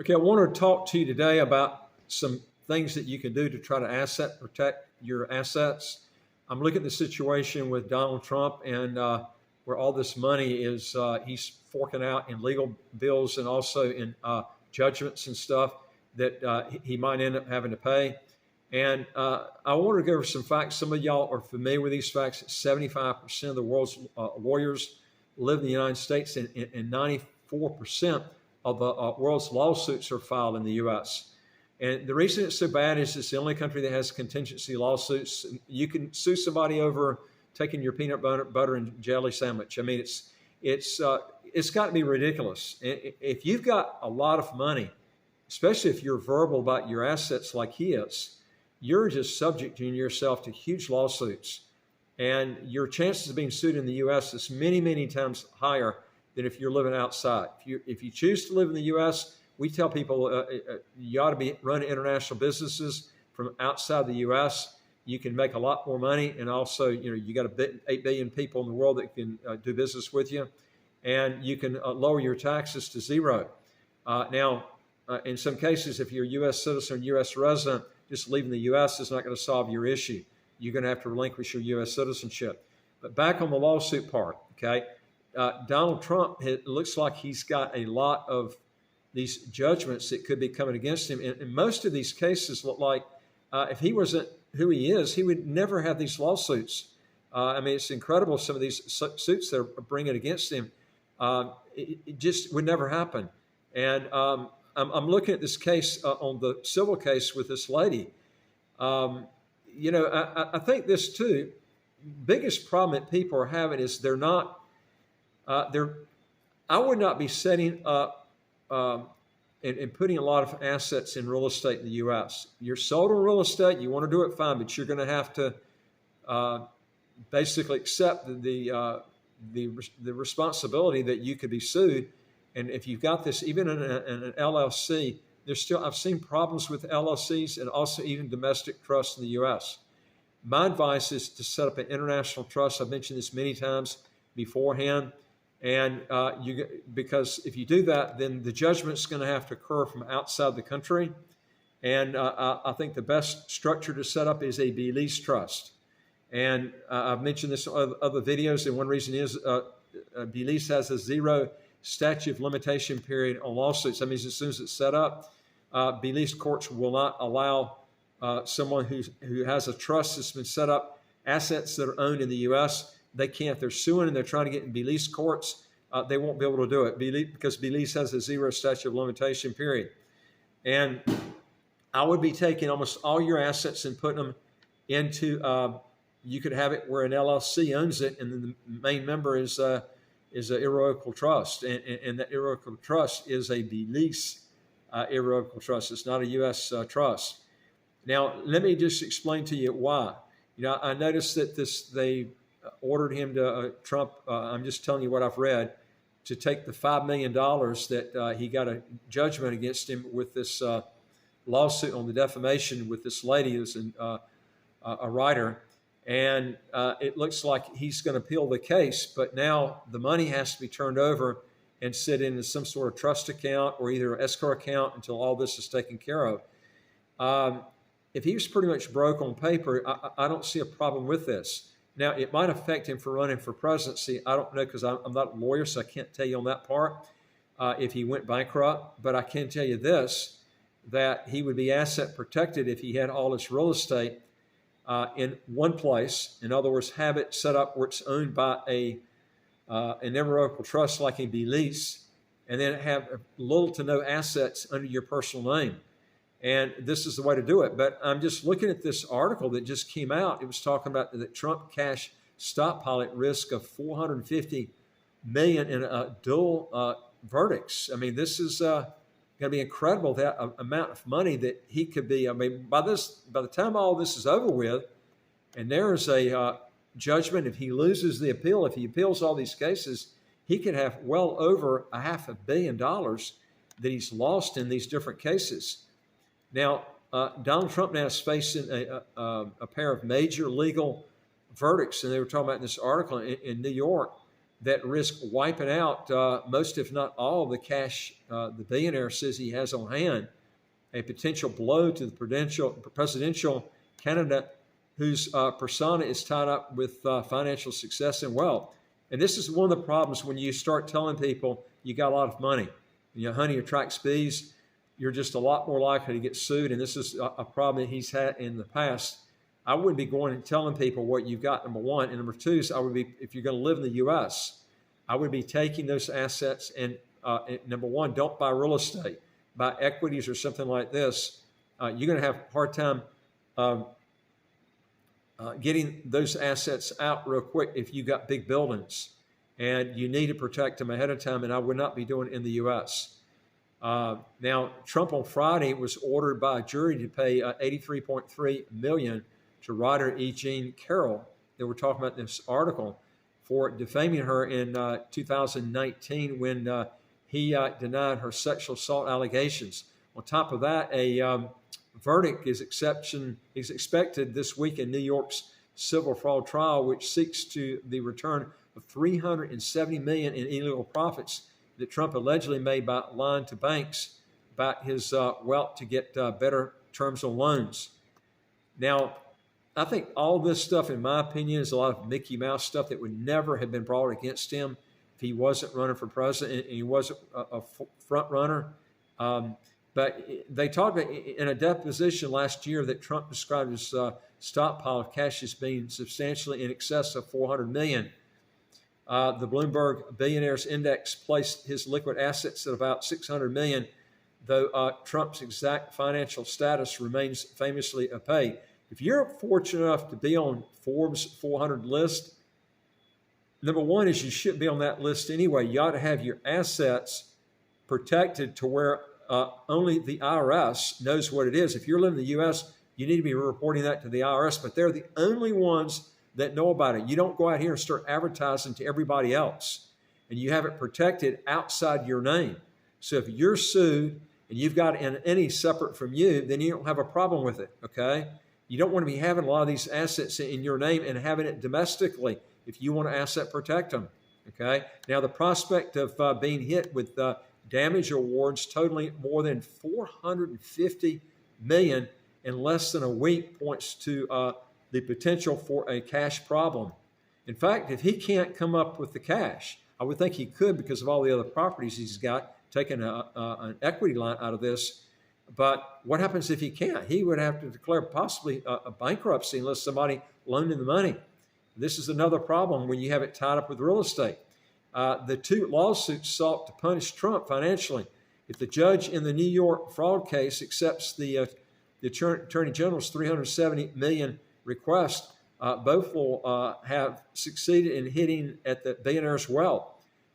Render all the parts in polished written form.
Okay, I want to talk to you today about some things that you can do to try to asset protect your assets. I'm looking at the situation with Donald Trump and where all this money is, he's forking out in legal bills and also in judgments and stuff that he might end up having to pay. And I want to go over some facts. Some of y'all are familiar with these facts. 75% of the world's lawyers live in the United States, and 94% of the world's lawsuits are filed in the U.S. And the reason it's so bad is it's the only country that has contingency lawsuits. You can sue somebody over taking your peanut butter and jelly sandwich. I mean, it's got to be ridiculous. If you've got a lot of money, especially if you're verbal about your assets like he is, you're just subjecting yourself to huge lawsuits. And your chances of being sued in the U.S. is many, many times higher than if you're living outside. If you choose to live in the U.S., we tell people you ought to be running international businesses from outside the U.S. You can make a lot more money, and also, you got 8 billion people in the world that can do business with you, and you can lower your taxes to zero. Now, in some cases, if you're a U.S. citizen or U.S. resident, just leaving the U.S. is not going to solve your issue. You're going to have to relinquish your U.S. citizenship. But back on the lawsuit part, okay? Donald Trump, it looks like he's got a lot of these judgments that could be coming against him. And most of these cases look like if he wasn't who he is, he would never have these lawsuits. I mean, it's incredible some of these suits they're bringing against him. It just would never happen. And I'm looking at this case on the civil case with this lady. I think this too, biggest problem that people are having is they're not, I would not be setting up and putting a lot of assets in real estate in the U.S. You're sold on real estate, you want to do it fine, but you're going to have to basically accept the responsibility that you could be sued. And if you've got this, even in an LLC, I've seen problems with LLCs and also even domestic trusts in the U.S. My advice is to set up an international trust. I've mentioned this many times beforehand. And because if you do that, then the judgment's going to have to occur from outside the country. And I think the best structure to set up is a Belize trust. And I've mentioned this in other videos. And one reason is Belize has a 0 statute of limitation period on lawsuits. That means as soon as it's set up, Belize courts will not allow someone who has a trust that's been set up, assets that are owned in the U.S., they can't. They're suing and they're trying to get in Belize courts. They won't be able to do it because Belize has a 0 statute of limitation period. And I would be taking almost all your assets and putting them into, you could have it where an LLC owns it, and then the main member is an irrevocable trust. And that irrevocable trust is a Belize irrevocable trust. It's not a U.S. trust. Now, let me just explain to you why. I noticed that they ordered him to, Trump, I'm just telling you what I've read, to take the $5 million that he got a judgment against him with this lawsuit on the defamation with this lady who's a writer. And it looks like he's going to appeal the case, but now the money has to be turned over and sit into some sort of trust account or either an escrow account until all this is taken care of. If he was pretty much broke on paper, I don't see a problem with this. Now, it might affect him for running for presidency. I don't know because I'm not a lawyer, so I can't tell you on that part if he went bankrupt. But I can tell you this, that he would be asset protected if he had all his real estate in one place. In other words, have it set up where it's owned by an irrevocable trust like a Belize, and then have little to no assets under your personal name. And this is the way to do it. But I'm just looking at this article that just came out. It was talking about the Trump cash stockpile at risk of $450 million in dual verdicts. I mean, this is going to be incredible, that amount of money that he could be. I mean, by the time all this is over with, and there is a judgment, if he loses the appeal, if he appeals all these cases, he could have well over $500 million that he's lost in these different cases. Now, Donald Trump now is facing a pair of major legal verdicts, and they were talking about in this article in New York. that risk wiping out most, if not all, the cash the billionaire says he has on hand, a potential blow to the presidential candidate whose persona is tied up with financial success and wealth. And this is one of the problems when you start telling people you got a lot of money. Honey attracts bees. You're just a lot more likely to get sued. And this is a problem that he's had in the past. I wouldn't be going and telling people what you've got, number one. And number two is I would be, if you're going to live in the U.S., I would be taking those assets and number one, don't buy real estate. Buy equities or something like this. You're going to have a hard time getting those assets out real quick if you got big buildings. And you need to protect them ahead of time, and I would not be doing it in the U.S. Now, Trump on Friday was ordered by a jury to pay $83.3 million to writer E. Jean Carroll that we're talking about in this article for defaming her in 2019 when he denied her sexual assault allegations. On top of that, a verdict is expected this week in New York's civil fraud trial, which seeks to the return of $370 million in illegal profits that Trump allegedly made by lying to banks about his wealth to get better terms on loans. Now, I think all this stuff, in my opinion, is a lot of Mickey Mouse stuff that would never have been brought against him if he wasn't running for president and he wasn't a front runner. But they talked in a deposition last year that Trump described his stockpile of cash as being substantially in excess of $400 million. The Bloomberg Billionaires Index placed his liquid assets at about $600 million, though Trump's exact financial status remains famously opaque. If you're fortunate enough to be on Forbes 400 list, number one is you shouldn't be on that list anyway. You ought to have your assets protected to where only the IRS knows what it is. If you're living in the U.S., you need to be reporting that to the IRS, but they're the only ones that know about it. You don't go out here and start advertising to everybody else, and you have it protected outside your name. So if you're sued and you've got any separate from you, then you don't have a problem with it, okay? You don't want to be having a lot of these assets in your name and having it domestically if you want to asset protect them, okay? Now, the prospect of being hit with damage awards totaling more than $450 million in less than a week points to the potential for a cash problem. In fact, if he can't come up with the cash, I would think he could because of all the other properties he's got, taking an equity line out of this. But what happens if he can't? He would have to declare possibly a bankruptcy unless somebody loaned him the money. This is another problem when you have it tied up with real estate. The two lawsuits sought to punish Trump financially. If the judge in the New York fraud case accepts the Attorney General's $370 million request, both will have succeeded in hitting at the billionaire's wealth.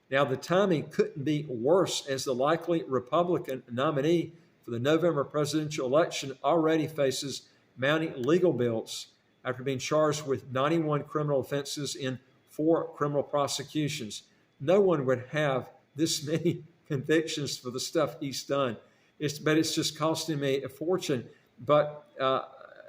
Now, the timing couldn't be worse as the likely Republican nominee for the November presidential election already faces mounting legal bills after being charged with 91 criminal offenses in 4 criminal prosecutions. No one would have this many convictions for the stuff he's done. But it's just costing me a fortune. But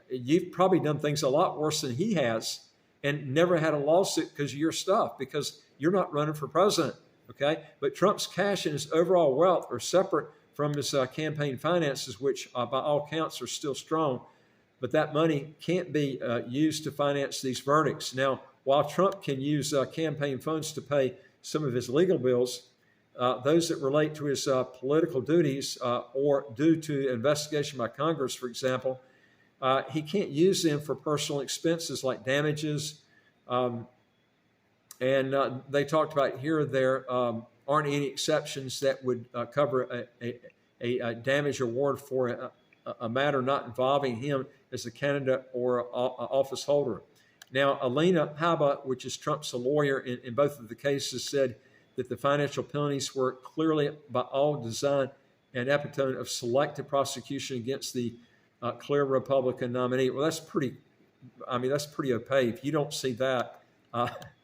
you've probably done things a lot worse than he has and never had a lawsuit because of your stuff, because you're not running for president, okay? But Trump's cash and his overall wealth are separate from his campaign finances, which by all counts are still strong. But that money can't be used to finance these verdicts. Now, while Trump can use campaign funds to pay some of his legal bills, those that relate to his political duties or due to investigation by Congress, for example, he can't use them for personal expenses like damages. And they talked about here or there aren't any exceptions that would cover a damage award for a matter not involving him as a candidate or an office holder. Now, Alina Habba, which is Trump's lawyer in both of the cases, said that the financial penalties were clearly by all design an epitome of selective prosecution against the clear Republican nominee. Well, that's pretty opaque. If you don't see that,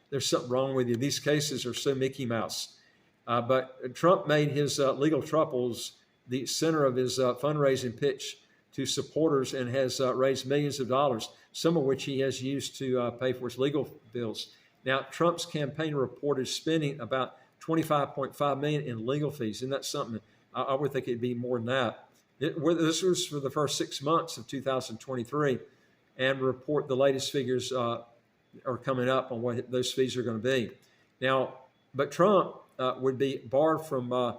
there's something wrong with you. These cases are so Mickey Mouse. But Trump made his legal troubles the center of his fundraising pitch to supporters and has raised millions of dollars, some of which he has used to pay for his legal bills. Now, Trump's campaign reported spending about $25.5 million in legal fees. Isn't that something? I would think it'd be more than that. This was for the first 6 months of 2023, and report the latest figures are coming up on what those fees are going to be. Now, but Trump would be barred from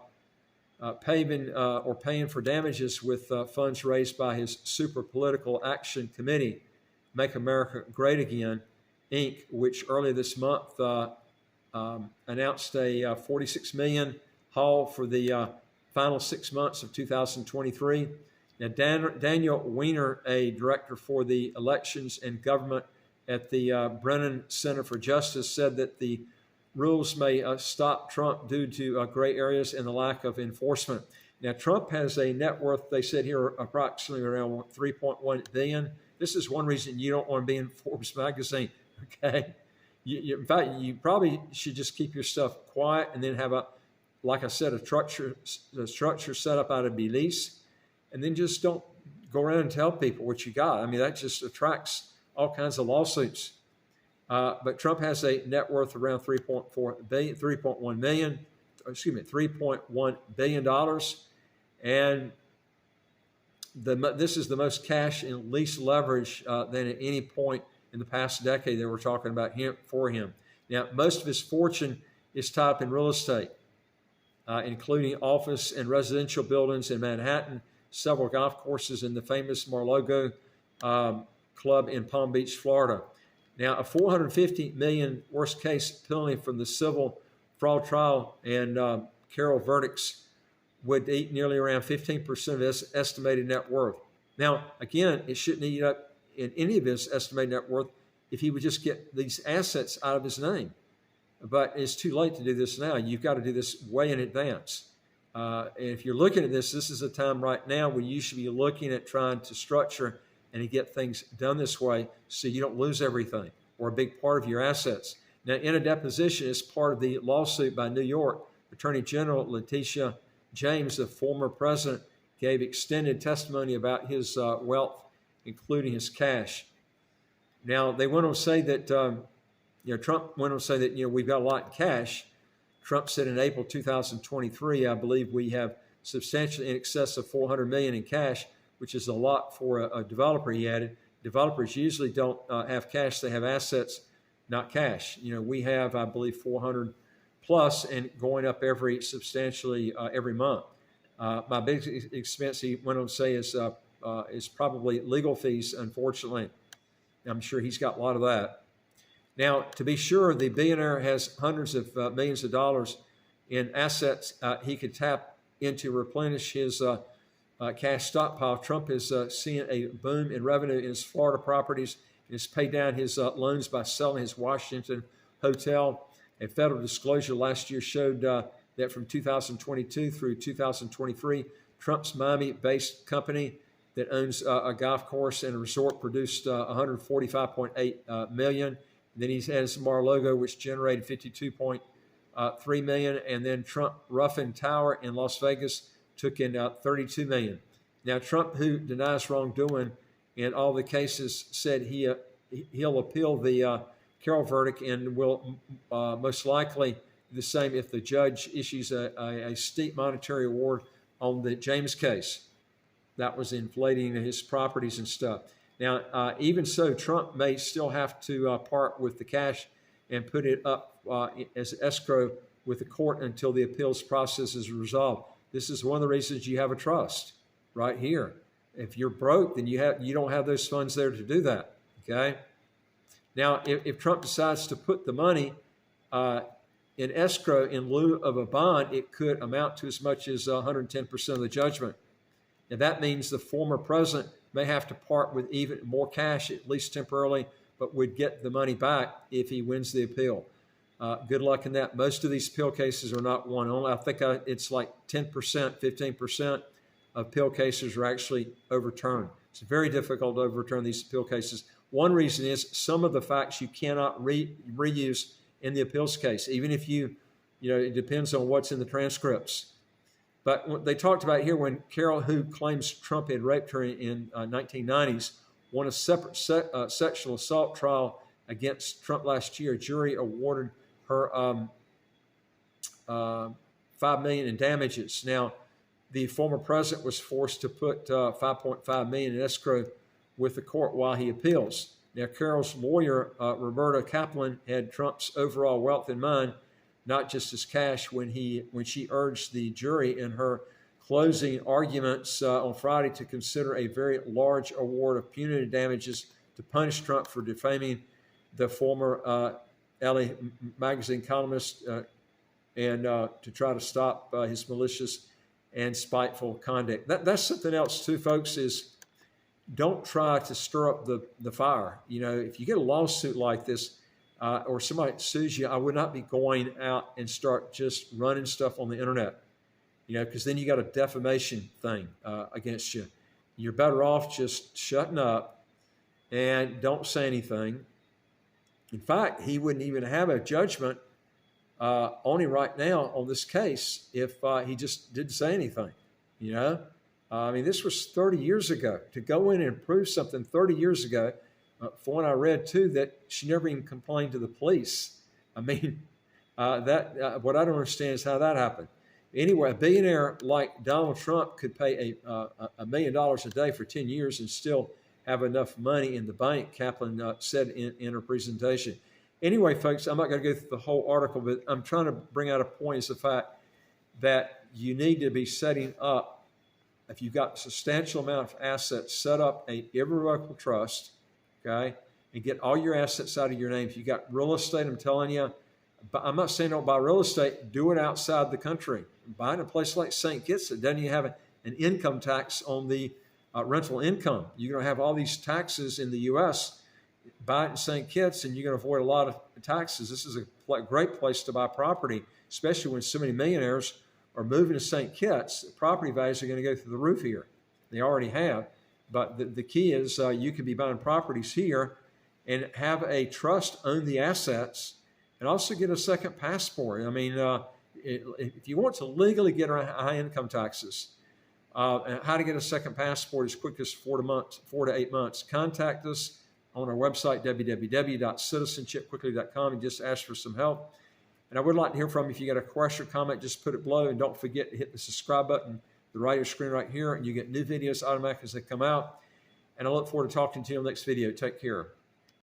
paying for damages with funds raised by his Super Political Action Committee, Make America Great Again, Inc., which earlier this month announced a $46 million haul for the final 6 months of 2023. Now, Daniel Weiner, a director for the elections and government at the Brennan Center for Justice, said that the rules may stop Trump due to gray areas and the lack of enforcement. Now, Trump has a net worth, they said here, approximately around $3.1 billion. This is one reason you don't want to be in Forbes magazine, okay? In fact, you probably should just keep your stuff quiet and then have like I said, a structure set up out of Belize, and then just don't go around and tell people what you got. I mean, that just attracts all kinds of lawsuits. But Trump has a net worth around $3.1 billion, and this is the most cash and least leverage than at any point in the past decade that we're talking about for him. Now, most of his fortune is tied up in real estate, including office and residential buildings in Manhattan, several golf courses, in the famous Mar-a-Lago Club in Palm Beach, Florida. Now, a $450 million worst case penalty from the civil fraud trial and Carroll verdicts would eat nearly around 15% of his estimated net worth. Now, again, it shouldn't eat up in any of his estimated net worth if he would just get these assets out of his name. But it's too late to do this now. You've got to do this way in advance. And if you're looking at this is a time right now where you should be looking at trying to structure and to get things done this way so you don't lose everything or a big part of your assets. Now, in a deposition as part of the lawsuit by New York, Attorney General Letitia James, the former president, gave extended testimony about his wealth, including his cash. Now, they went on to say that, Trump went on to say that, we've got a lot in cash. Trump said in April 2023, I believe we have substantially in excess of $400 million in cash, which is a lot for a developer, he added. Developers usually don't have cash, they have assets, not cash. We have, I believe, 400 plus and going up substantially every month. My big expense, he went on to say, is probably legal fees, unfortunately. I'm sure he's got a lot of that. Now, to be sure, the billionaire has hundreds of millions of dollars in assets he could tap into replenish his cash stockpile. Trump is seeing a boom in revenue in his Florida properties and has paid down his loans by selling his Washington hotel. A federal disclosure last year showed that from 2022 through 2023, Trump's Miami-based company that owns a golf course and a resort produced $145.8 million. And then he has Mar-a-Lago, which generated $52.3 million, and then Trump Ruffin Tower in Las Vegas took in $32 million. Now, Trump, who denies wrongdoing in all the cases, said he'll appeal the Carroll verdict and will most likely do the same if the judge issues a steep monetary award on the James case. That was inflating his properties and stuff. Now, even so, Trump may still have to part with the cash and put it up as escrow with the court until the appeals process is resolved. This is one of the reasons you have a trust right here. If you're broke, then you don't have those funds there to do that, okay? Now, if Trump decides to put the money in escrow in lieu of a bond, it could amount to as much as 110% of the judgment. And that means the former president may have to part with even more cash, at least temporarily, but would get the money back if he wins the appeal. Good luck in that. Most of these appeal cases are not won. Only I think it's like 10%, 15% of appeal cases are actually overturned. It's very difficult to overturn these appeal cases. One reason is some of the facts you cannot reuse in the appeals case, even if it depends on what's in the transcripts. But what they talked about here, when Carroll, who claims Trump had raped her in 1990s, won a separate sexual assault trial against Trump last year, a jury awarded her $5 million in damages. Now, the former president was forced to put $5.5 million in escrow with the court while he appeals. Now, Carol's lawyer, Roberta Kaplan, had Trump's overall wealth in mind, not just his cash, when she urged the jury in her closing arguments on Friday to consider a very large award of punitive damages to punish Trump for defaming the former LA magazine columnist and to try to stop his malicious and spiteful conduct. That's something else too, folks, is don't try to stir up the fire. You know, if you get a lawsuit like this or somebody sues you, I would not be going out and start just running stuff on the internet, you know, because then you got a defamation thing against you. You're better off just shutting up and don't say anything. In fact, he wouldn't even have a judgment on him right now on this case if he just didn't say anything, you know. I mean, this was 30 years ago. To go in and prove something 30 years ago, for what I read too, that she never even complained to the police. I mean, what I don't understand is how that happened. Anyway, a billionaire like Donald Trump could pay $1 million a day for 10 years and still have enough money in the bank, Kaplan said in her presentation. Anyway, folks, I'm not going to go through the whole article, but I'm trying to bring out a point is the fact that you need to be setting up, if you've got a substantial amount of assets, set up an irrevocable trust, okay, and get all your assets out of your name. If you got real estate, I'm telling you, but I'm not saying don't buy real estate, do it outside the country. Buy in a place like St. Kitts that doesn't even have an income tax on the rental income. You're going to have all these taxes in the U.S., buy it in St. Kitts, and you're going to avoid a lot of taxes. This is a great place to buy property, especially when so many millionaires are moving to St. Kitts. Property values are going to go through the roof here. They already have. But the key is you can be buying properties here and have a trust own the assets and also get a second passport. I mean, if you want to legally get high income taxes, how to get a second passport as quick as 4 to 8 months, contact us on our website, www.citizenshipquickly.com, and just ask for some help. And I would like to hear from you. If you got a question or comment, just put it below. And don't forget to hit the subscribe button, the right of your screen right here, and you get new videos automatically as they come out. And I look forward to talking to you in the next video. Take care.